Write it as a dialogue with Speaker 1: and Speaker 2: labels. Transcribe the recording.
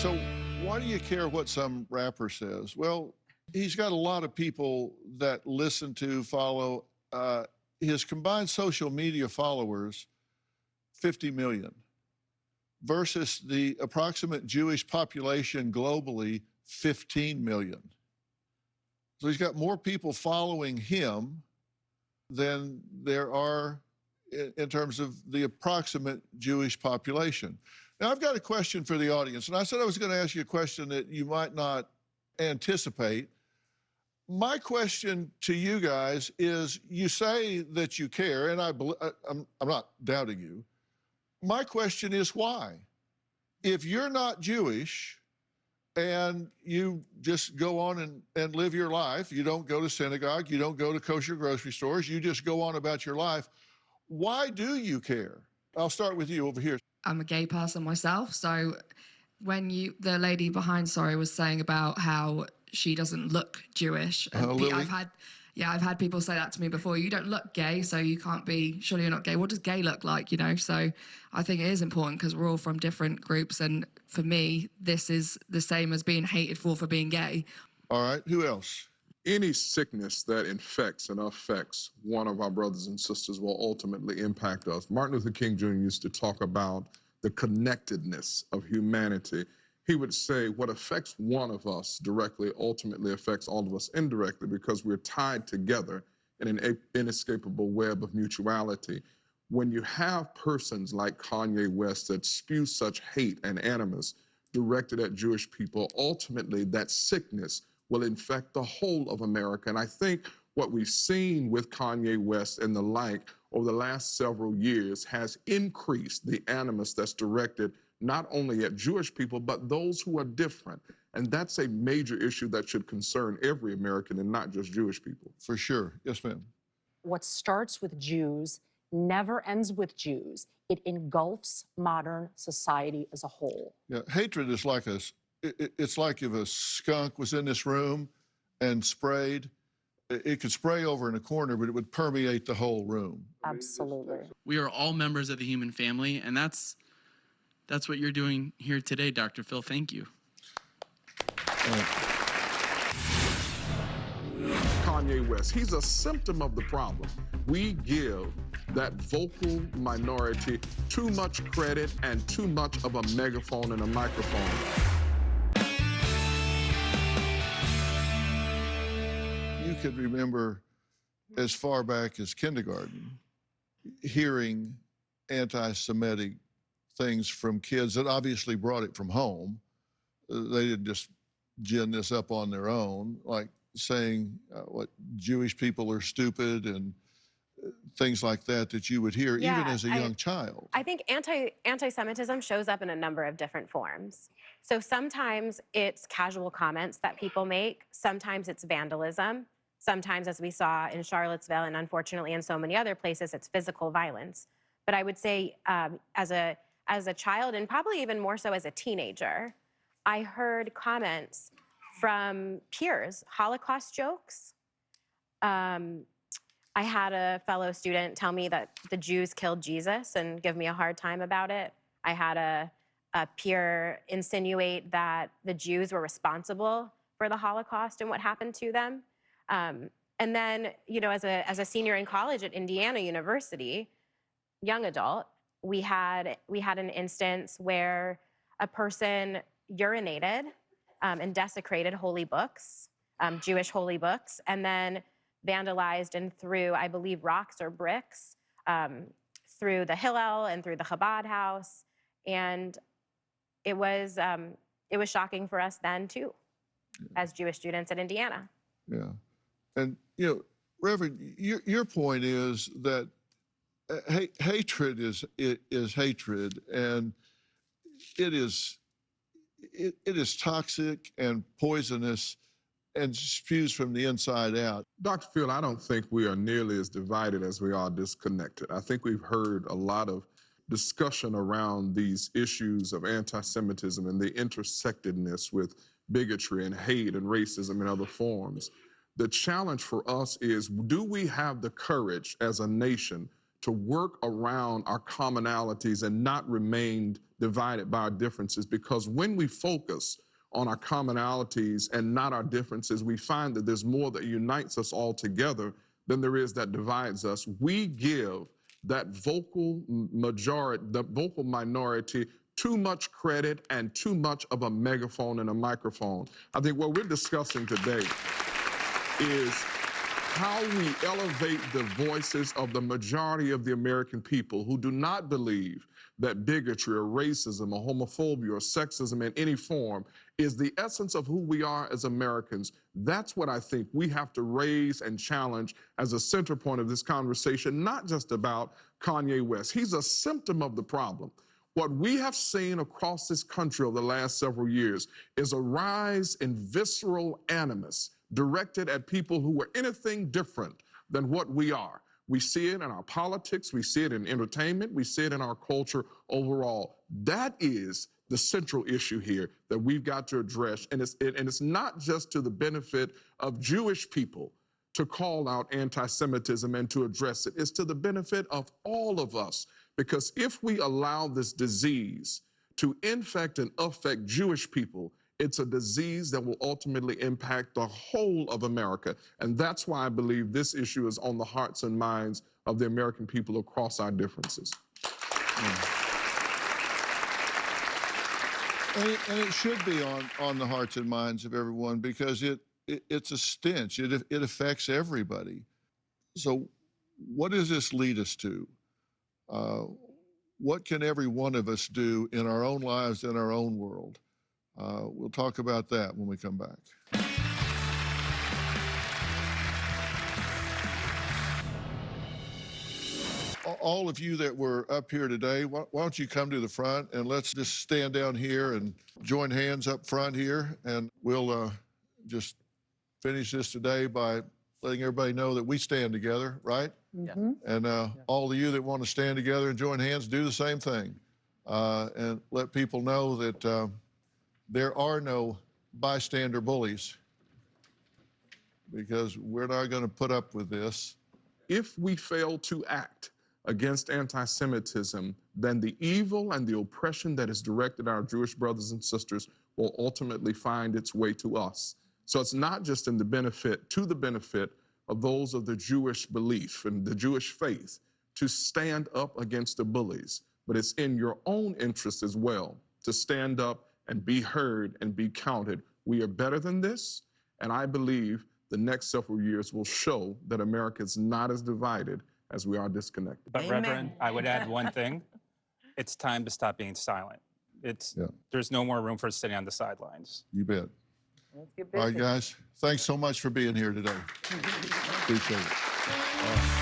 Speaker 1: So why do you care what some rapper says? Well, he's got a lot of people that listen to, follow. His combined social media followers, 50 million, versus the approximate Jewish population globally, 15 million. So he's got more people following him than there are in terms of the approximate Jewish population. Now, I've got a question for the audience, and I said I was going to ask you a question that you might not anticipate. My question to you guys is, you say that you care, and I'm not doubting you. My question is, why? If you're not Jewish and you just go on and live your life, you don't go to synagogue, you don't go to kosher grocery stores, you just go on about your life, why do you care? I'll start with you over here.
Speaker 2: I'm a gay person myself, so when the lady behind, was saying about how she doesn't look Jewish, and I've had people say that to me before. You don't look gay, so you can't be. Surely you're not gay. What does gay look like? You know. So I think it is important because we're all from different groups, and for me, this is the same as being hated for being gay.
Speaker 1: All right. Who else?
Speaker 3: Any sickness that infects and affects one of our brothers and sisters will ultimately impact us. Martin Luther King Jr. used to talk about the connectedness of humanity. He would say what affects one of us directly ultimately affects all of us indirectly, because we're tied together in an inescapable web of mutuality. When you have persons like Kanye West that spew such hate and animus directed at Jewish people, ultimately that sickness will infect the whole of America. And I think what we've seen with Kanye West and the like over the last several years has increased the animus that's directed not only at Jewish people, but those who are different. And that's a major issue that should concern every American and not just Jewish people.
Speaker 1: For sure. Yes, ma'am.
Speaker 4: What starts with Jews never ends with Jews. It engulfs modern society as a whole.
Speaker 1: Yeah, hatred is like it's like if a skunk was in this room and sprayed. It could spray over in a corner, but it would permeate the whole room.
Speaker 4: Absolutely.
Speaker 5: We are all members of the human family, and that's what you're doing here today, Dr. Phil. Thank you.
Speaker 3: Kanye West, he's a symptom of the problem. We give that vocal minority too much credit and too much of a megaphone and a microphone.
Speaker 1: You could remember as far back as kindergarten hearing anti-Semitic things from kids that obviously brought it from home. They didn't just gin this up on their own, like saying what Jewish people are stupid and things like that you would hear even as a young child.
Speaker 6: I think anti-Semitism shows up in a number of different forms. So sometimes it's casual comments that people make. Sometimes it's vandalism. Sometimes, as we saw in Charlottesville and unfortunately in so many other places, it's physical violence. But I would say as a child, and probably even more so as a teenager, I heard comments from peers, Holocaust jokes. I had a fellow student tell me that the Jews killed Jesus and give me a hard time about it. I had a peer insinuate that the Jews were responsible for the Holocaust and what happened to them. And then, you know, as a senior in college at Indiana University, young adult, we had an instance where a person urinated and desecrated holy books, Jewish holy books, and then vandalized and threw, I believe, rocks or bricks through the Hillel and through the Chabad house. And it was shocking for us then, too, as Jewish students at Indiana.
Speaker 1: Yeah. And, you know, Reverend, your point is that hatred is hatred, and it is toxic and poisonous and spews from the inside out.
Speaker 3: Dr. Phil, I don't think we are nearly as divided as we are disconnected. I think we've heard a lot of discussion around these issues of anti-Semitism and the intersectedness with bigotry and hate and racism and other forms. The challenge for us is, do we have the courage as a nation to work around our commonalities and not remain divided by our differences, because when we focus on our commonalities and not our differences, we find that there's more that unites us all together than there is that divides us. We give that vocal minority too much credit and too much of a megaphone and a microphone. I think what we're discussing today is how we elevate the voices of the majority of the American people who do not believe that bigotry or racism or homophobia or sexism in any form is the essence of who we are as Americans. That's what I think we have to raise and challenge as a center point of this conversation, not just about Kanye West. He's a symptom of the problem. What we have seen across this country over the last several years is a rise in visceral animus directed at people who are anything different than what we are. We see it in our politics, we see it in entertainment, we see it in our culture overall. That is the central issue here that we've got to address. And it's not just to the benefit of Jewish people to call out anti-Semitism and to address it. It's to the benefit of all of us. Because if we allow this disease to infect and affect Jewish people, it's a disease that will ultimately impact the whole of America. And that's why I believe this issue is on the hearts and minds of the American people across our differences.
Speaker 1: And it should be on the hearts and minds of everyone, because it's a stench. It affects everybody. So what does this lead us to? What can every one of us do in our own lives, in our own world? We'll talk about that when we come back. All of you that were up here today, why don't you come to the front and let's just stand down here and join hands up front here, and we'll just finish this today by letting everybody know that we stand together, right?
Speaker 4: Mm-hmm.
Speaker 1: And all of you that want to stand together and join hands, do the same thing. And let people know that there are no bystander bullies, because we're not going to put up with this.
Speaker 3: If we fail to act against anti-Semitism, then the evil and the oppression that is directed at our Jewish brothers and sisters will ultimately find its way to us. So it's not just in the benefit of those of the Jewish belief and the Jewish faith to stand up against the bullies, but it's in your own interest as well to stand up and be heard and be counted. We are better than this, and I believe the next several years will show that America is not as divided as we are disconnected.
Speaker 7: But Reverend, I would add one thing. It's time to stop being silent. There's no more room for sitting on the sidelines.
Speaker 1: You bet.
Speaker 8: Let's get
Speaker 1: All
Speaker 8: busy.
Speaker 1: right, guys. Thanks so much for being here today. Appreciate it.